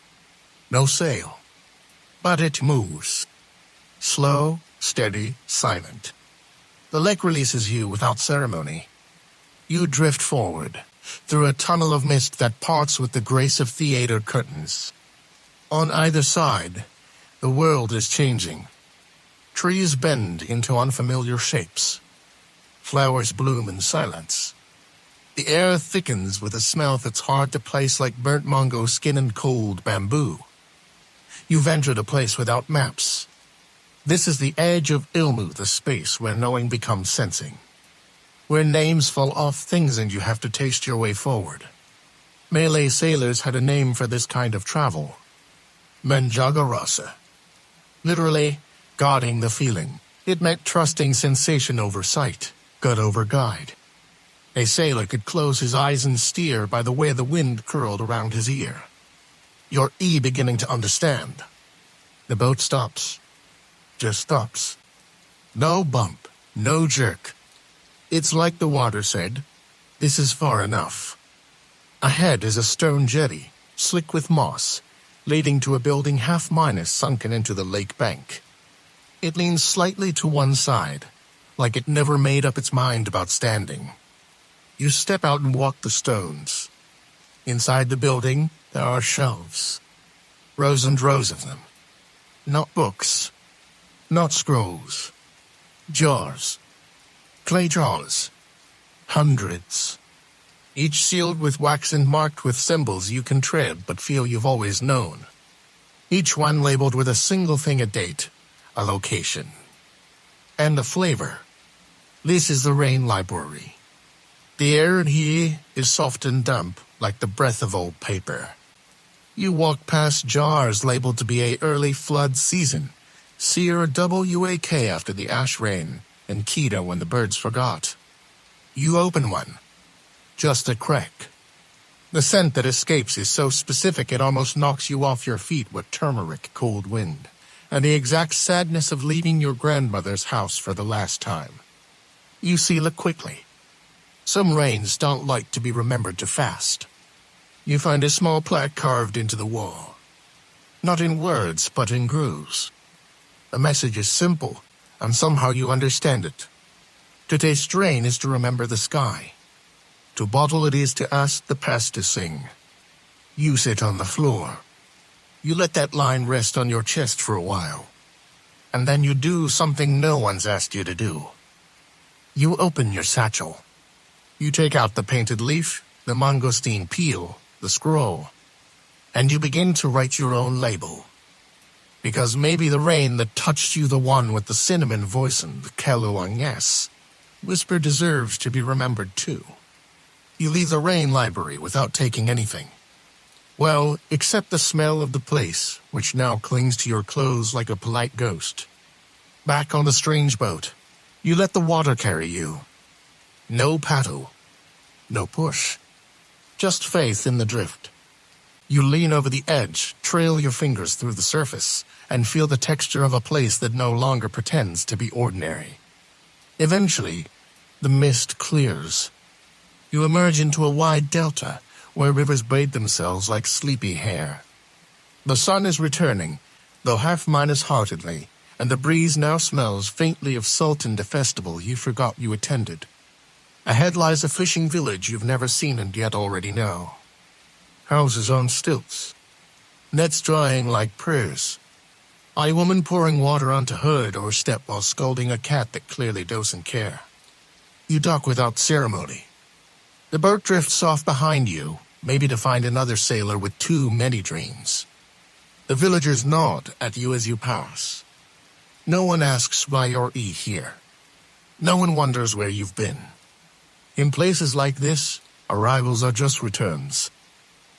No sail. But it moves. Slow, steady, silent. The lake releases you without ceremony. You drift forward, through a tunnel of mist that parts with the grace of theater curtains. On either side, the world is changing. Trees bend into unfamiliar shapes. Flowers bloom in silence. The air thickens with a smell that's hard to place, like burnt mango skin and cold bamboo. You've entered a place without maps. This is the edge of Ilmu, the space where knowing becomes sensing. Where names fall off things and you have to taste your way forward. Malay sailors had a name for this kind of travel. Menjaga rasa. Literally, guarding the feeling. It meant trusting sensation over sight, gut over guide. A sailor could close his eyes and steer by the way the wind curled around his ear. Your beginning to understand. The boat stops. Just stops. No bump, no jerk. It's like the water said, this is far enough. Ahead is a stone jetty, slick with moss, leading to a building half-minus sunken into the lake bank. It leans slightly to one side, like it never made up its mind about standing. You step out and walk the stones. Inside the building, there are shelves. Rows and rows of them. Not books. Not scrolls. Jars. Clay jars. Hundreds. Each sealed with wax and marked with symbols you can tread but feel you've always known. Each one labeled with a single thing: a date, a location, and a flavor. This is the rain library. The air in here is soft and damp, like the breath of old paper. You walk past jars labeled to be a early flood season, Seer WAK after the ash rain, and Keto when the birds forgot. You open one. Just a crack. The scent that escapes is so specific it almost knocks you off your feet with turmeric cold wind, and the exact sadness of leaving your grandmother's house for the last time. You seal it quickly. Some rains don't like to be remembered too fast. You find a small plaque carved into the wall. Not in words, but in grooves. The message is simple, and somehow you understand it. To taste rain is to remember the sky. To bottle it is to ask the past to sing. You sit on the floor. You let that line rest on your chest for a while. And then you do something no one's asked you to do. You open your satchel. You take out the painted leaf, the mangosteen peel, the scroll, and you begin to write your own label. Because maybe the rain that touched you, the one with the cinnamon voice and the Keluang yes, whisper deserves to be remembered too. You leave the rain library without taking anything. Well, except the smell of the place, which now clings to your clothes like a polite ghost. Back on the strange boat, you let the water carry you. No paddle. No push. Just faith in the drift. You lean over the edge, trail your fingers through the surface, and feel the texture of a place that no longer pretends to be ordinary. Eventually, the mist clears. You emerge into a wide delta, where rivers braid themselves like sleepy hair. The sun is returning, though half-minus heartedly, and the breeze now smells faintly of salt and a festival you forgot you attended. Ahead lies a fishing village you've never seen and yet already know. Houses on stilts. Nets drying like prayers. A woman pouring water onto her doorstep while scolding a cat that clearly doesn't care. You dock without ceremony. The boat drifts off behind you, maybe to find another sailor with too many dreams. The villagers nod at you as you pass. No one asks why you're here. No one wonders where you've been. In places like this, arrivals are just returns.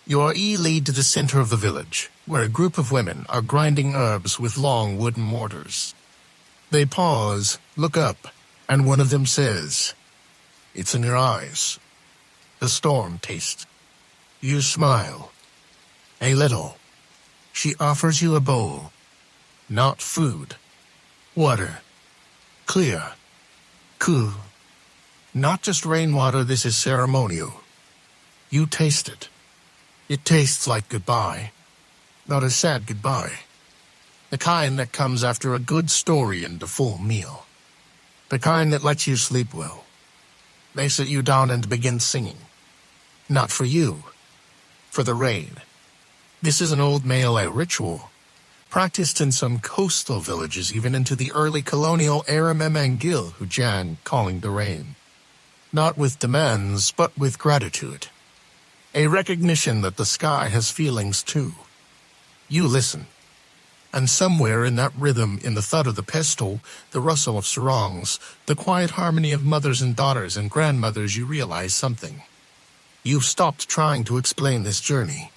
Your lead to the center of the village, where a group of women are grinding herbs with long wooden mortars. They pause, look up, and one of them says, "It's in your eyes." The storm taste. You smile. A little. She offers you a bowl. Not food. Water. Clear. Cool. Not just rainwater, this is ceremonial. You taste it. It tastes like goodbye. Not a sad goodbye. The kind that comes after a good story and a full meal. The kind that lets you sleep well. They sit you down and begin singing. Not for you. For the rain. This is an old Malay ritual. practiced in some coastal villages even into the early colonial era Memangil Hujan, calling the rain. Not with demands, but with gratitude. A recognition that the sky has feelings too. You listen. And somewhere in that rhythm, in the thud of the pestle, the rustle of sarongs, the quiet harmony of mothers and daughters and grandmothers, you realize something. You've stopped trying to explain this journey.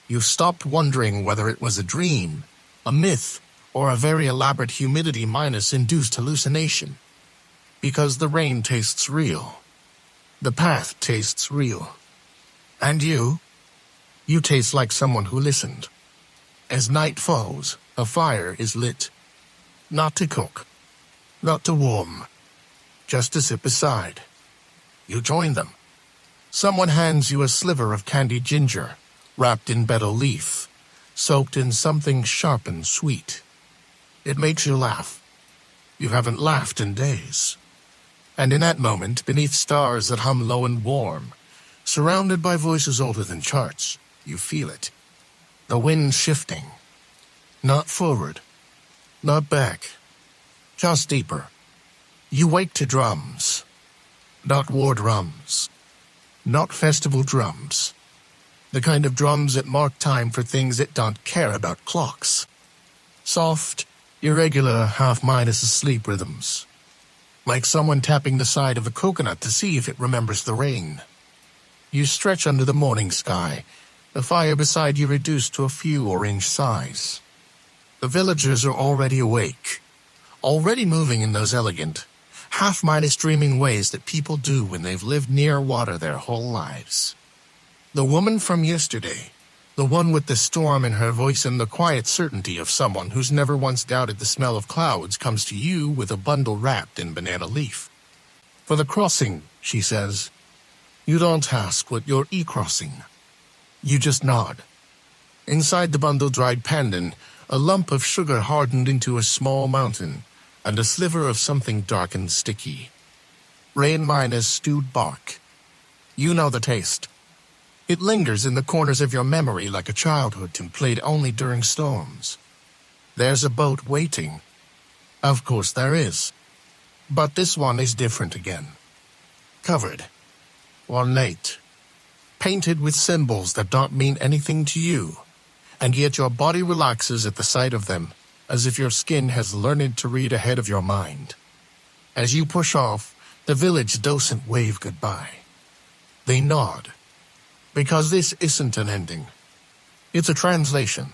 You've stopped wondering whether it was a dream, a myth, or a very elaborate humidity minus induced hallucination. Because the rain tastes real. The path tastes real. And you taste like someone who listened. As night falls, a fire is lit. Not to cook, not to warm, just to sit beside. You join them. Someone hands you a sliver of candied ginger, wrapped in betel leaf, soaked in something sharp and sweet. It makes you laugh. You haven't laughed in days. And in that moment, beneath stars that hum low and warm, surrounded by voices older than charts, you feel it. The wind shifting. Not forward. Not back. Just deeper. You wake to drums. Not war drums. Not festival drums. The kind of drums that mark time for things that don't care about clocks. Soft, irregular, half-minus asleep rhythms. Like someone tapping the side of a coconut to see if it remembers the rain. You stretch under the morning sky, the fire beside you reduced to a few orange size. The villagers are already awake, already moving in those elegant, half-minus dreaming ways that people do when they've lived near water their whole lives. The woman from yesterday, the one with the storm in her voice and the quiet certainty of someone who's never once doubted the smell of clouds, comes to you with a bundle wrapped in banana leaf. For the crossing, she says. You don't ask what you're e-crossing. You just nod. Inside the bundle dried pandan, a lump of sugar hardened into a small mountain, and a sliver of something dark and sticky. Rain minus stewed bark. You know the taste. It lingers in the corners of your memory like a childhood and played only during storms. There's a boat waiting. Of course there is. But this one is different again. Covered. Ornate. Painted with symbols that don't mean anything to you, and yet your body relaxes at the sight of them, as if your skin has learned to read ahead of your mind. As you push off, the village docent wave goodbye. They nod, because this isn't an ending. It's a translation.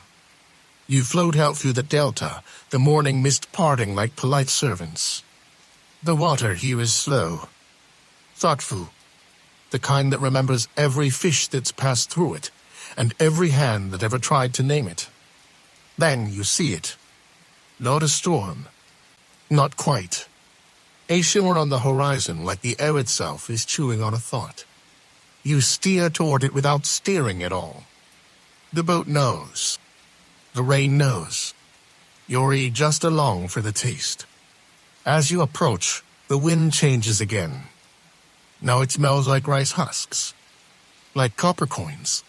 You float out through the delta, the morning mist parting like polite servants. The water here is slow, thoughtful, the kind that remembers every fish that's passed through it, and every hand that ever tried to name it. Then you see it. Not a storm. Not quite. A shimmer on the horizon like the air itself is chewing on a thought. You steer toward it without steering at all. The boat knows. The rain knows. You're just along for the taste. As you approach, the wind changes again. Now it smells like rice husks, like copper coins,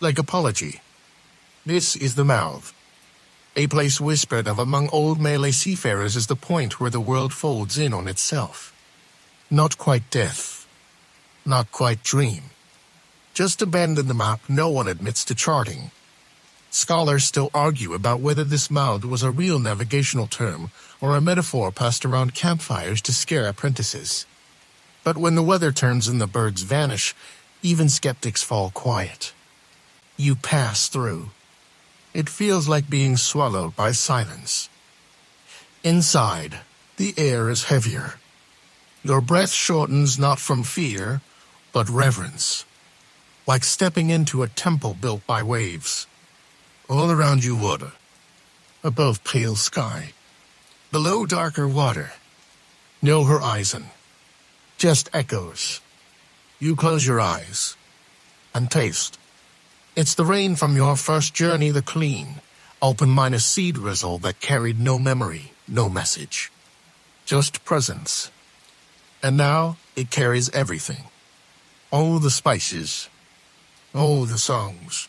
like apology. This is the mouth, a place whispered of among old Malay seafarers as the point where the world folds in on itself. Not quite death, not quite dream. Just abandon the map no one admits to charting. Scholars still argue about whether this mouth was a real navigational term or a metaphor passed around campfires to scare apprentices. But when the weather turns and the birds vanish, even skeptics fall quiet. You pass through. It feels like being swallowed by silence. Inside, the air is heavier. Your breath shortens not from fear, but reverence. Like stepping into a temple built by waves. All around you water. Above pale sky. Below darker water. No horizon. Just echoes. You close your eyes and taste. It's the rain from your first journey, the clean, open-minus seed drizzle that carried no memory, no message. Just presence. And now it carries everything. All the spices. All the songs.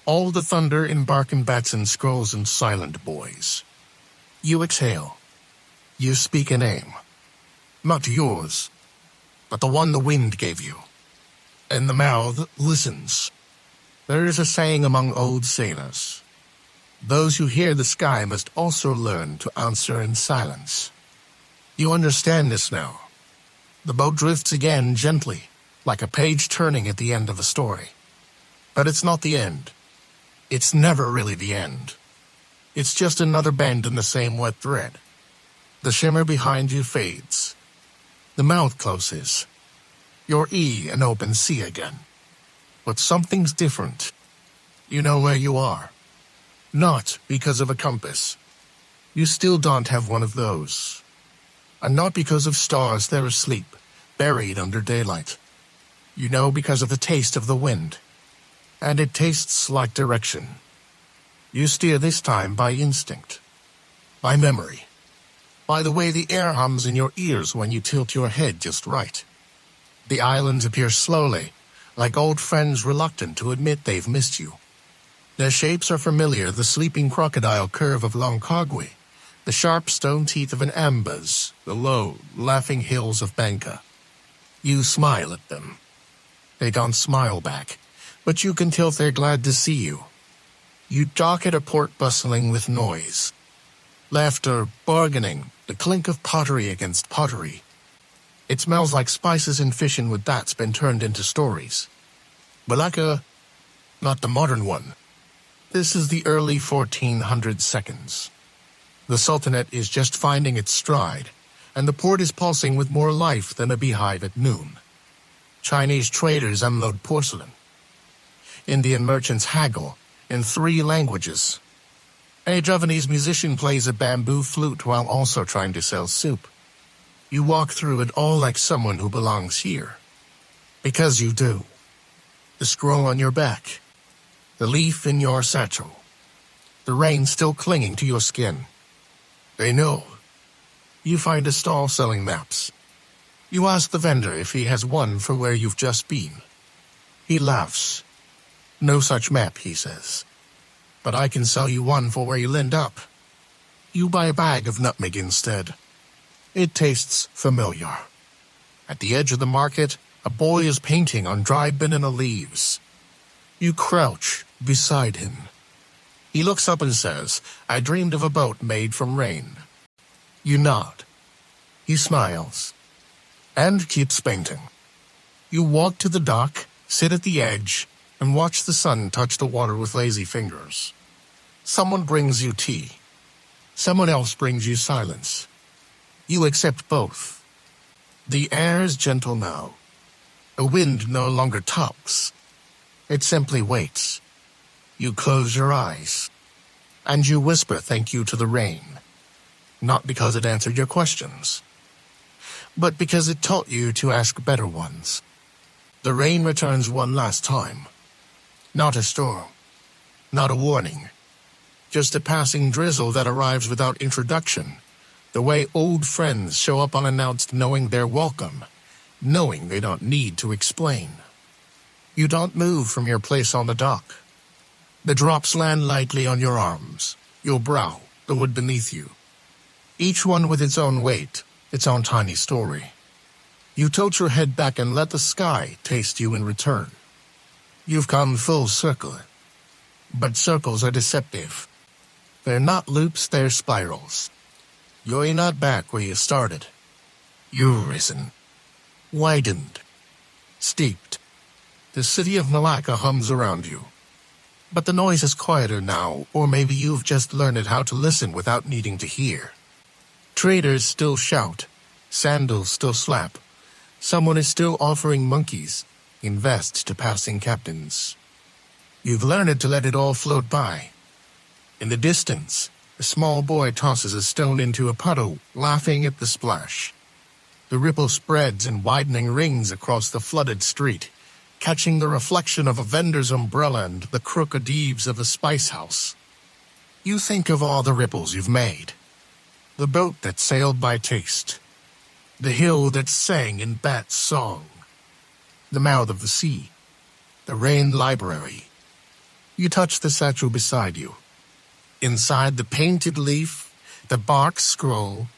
All the thunder in barking bats and scrolls and silent boys. You exhale. You speak a name. Not yours, but the one the wind gave you. And the mouth listens. There is a saying among old sailors. Those who hear the sky must also learn to answer in silence. You understand this now. The boat drifts again gently, like a page turning at the end of a story. But it's not the end. It's never really the end. It's just another bend in the same wet thread. The shimmer behind you fades. The mouth closes. You're an open sea again. But something's different. You know where you are. Not because of a compass. You still don't have one of those. And not because of stars they're asleep, buried under daylight. You know because of the taste of the wind. And it tastes like direction. You steer this time by instinct. By memory. By the way the air hums in your ears when you tilt your head just right. The islands appear slowly, like old friends reluctant to admit they've missed you. Their shapes are familiar, the sleeping crocodile curve of Langkawi, the sharp stone teeth of an Ambas, the low, laughing hills of Banka. You smile at them. They don't smile back, but you can tell they're glad to see you. You dock at a port bustling with noise. Laughter, bargaining, the clink of pottery against pottery. It smells like spices and fishing with that's been turned into stories. Malacca, not the modern one. This is the early 1400 seconds. The Sultanate is just finding its stride, and the port is pulsing with more life than a beehive at noon. Chinese traders unload porcelain. Indian merchants haggle in 3 languages. A Javanese musician plays a bamboo flute while also trying to sell soup. You walk through it all like someone who belongs here. Because you do. The scroll on your back. The leaf in your satchel. The rain still clinging to your skin. They know. You find a stall selling maps. You ask the vendor if he has one for where you've just been. He laughs. No such map, he says. But I can sell you one for where you'll end up. You buy a bag of nutmeg instead. It tastes familiar. At the edge of the market, a boy is painting on dry banana leaves. You crouch beside him. He looks up and says, "I dreamed of a boat made from rain." You nod. He smiles. And keeps painting. You walk to the dock, sit at the edge, and watch the sun touch the water with lazy fingers. Someone brings you tea. Someone else brings you silence. You accept both. The air is gentle now. The wind no longer tugs. It simply waits. You close your eyes. And you whisper thank you to the rain. Not because it answered your questions, but because it taught you to ask better ones. The rain returns one last time. Not a storm. Not a warning. Just a passing drizzle that arrives without introduction. The way old friends show up unannounced knowing they're welcome. Knowing they don't need to explain. You don't move from your place on the dock. The drops land lightly on your arms, your brow, the wood beneath you. Each one with its own weight, its own tiny story. You tilt your head back and let the sky taste you in return. You've come full circle. But circles are deceptive. They're not loops, they're spirals. You're not back where you started. You've risen. Widened. Steeped. The city of Malacca hums around you. But the noise is quieter now, or maybe you've just learned how to listen without needing to hear. Traders still shout. Sandals still slap. Someone is still offering monkeys in vests to passing captains. You've learned to let it all float by. In the distance, a small boy tosses a stone into a puddle, laughing at the splash. The ripple spreads in widening rings across the flooded street, catching the reflection of a vendor's umbrella and the crooked eaves of a spice house. You think of all the ripples you've made. The boat that sailed by taste. The hill that sang in bat's song. The mouth of the sea. The rain library. You touch the satchel beside you. Inside the painted leaf, the bark scroll,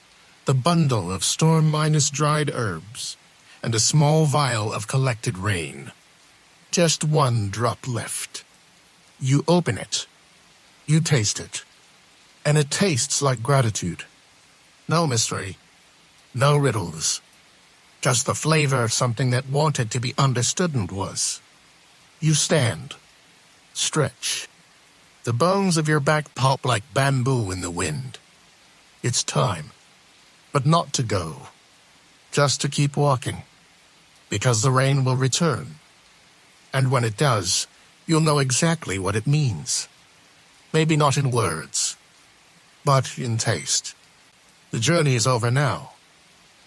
the bundle of storm-dried herbs, and a small vial of collected rain. Just one drop left. You open it. You taste it. And it tastes like gratitude. No mystery. No riddles. Just the flavor of something that wanted to be understood and was. You stand. Stretch. The bones of your back pop like bamboo in the wind. It's time. But not to go. Just to keep walking. Because the rain will return. And when it does, you'll know exactly what it means. Maybe not in words, but in taste. The journey is over now.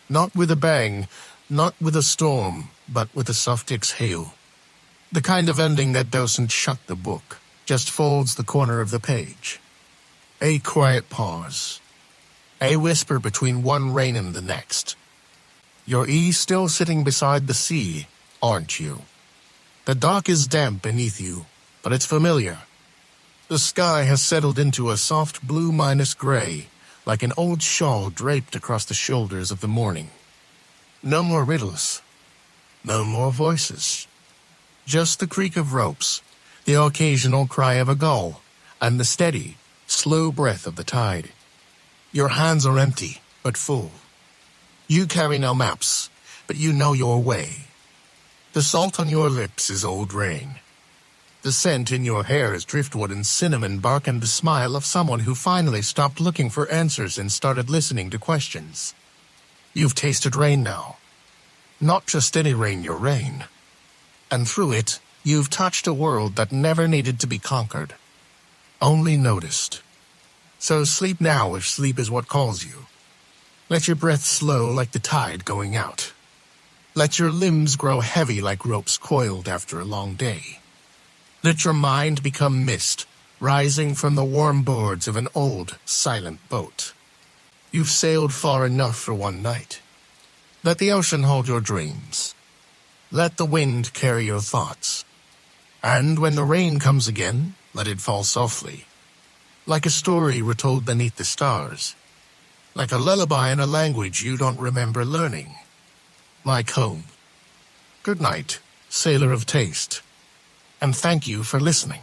Not with a bang, not with a storm, but with a soft exhale. The kind of ending that doesn't shut the book, just folds the corner of the page. A quiet pause. A whisper between one rain and the next. You're still sitting beside the sea, aren't you? The dock is damp beneath you, but it's familiar. The sky has settled into a soft blue-gray, like an old shawl draped across the shoulders of the morning. No more riddles. No more voices. Just the creak of ropes, the occasional cry of a gull, and the steady, slow breath of the tide. Your hands are empty, but full. You carry no maps, but you know your way. The salt on your lips is old rain. The scent in your hair is driftwood and cinnamon bark, and the smile of someone who finally stopped looking for answers and started listening to questions. You've tasted rain now. Not just any rain, your rain. And through it, you've touched a world that never needed to be conquered. Only noticed. So sleep now if sleep is what calls you. Let your breath slow like the tide going out. Let your limbs grow heavy like ropes coiled after a long day. Let your mind become mist, rising from the warm boards of an old, silent boat. You've sailed far enough for one night. Let the ocean hold your dreams. Let the wind carry your thoughts. And when the rain comes again, let it fall softly. Like a story retold beneath the stars. Like a lullaby in a language you don't remember learning. Like home. Good night, sailor of taste. And thank you for listening.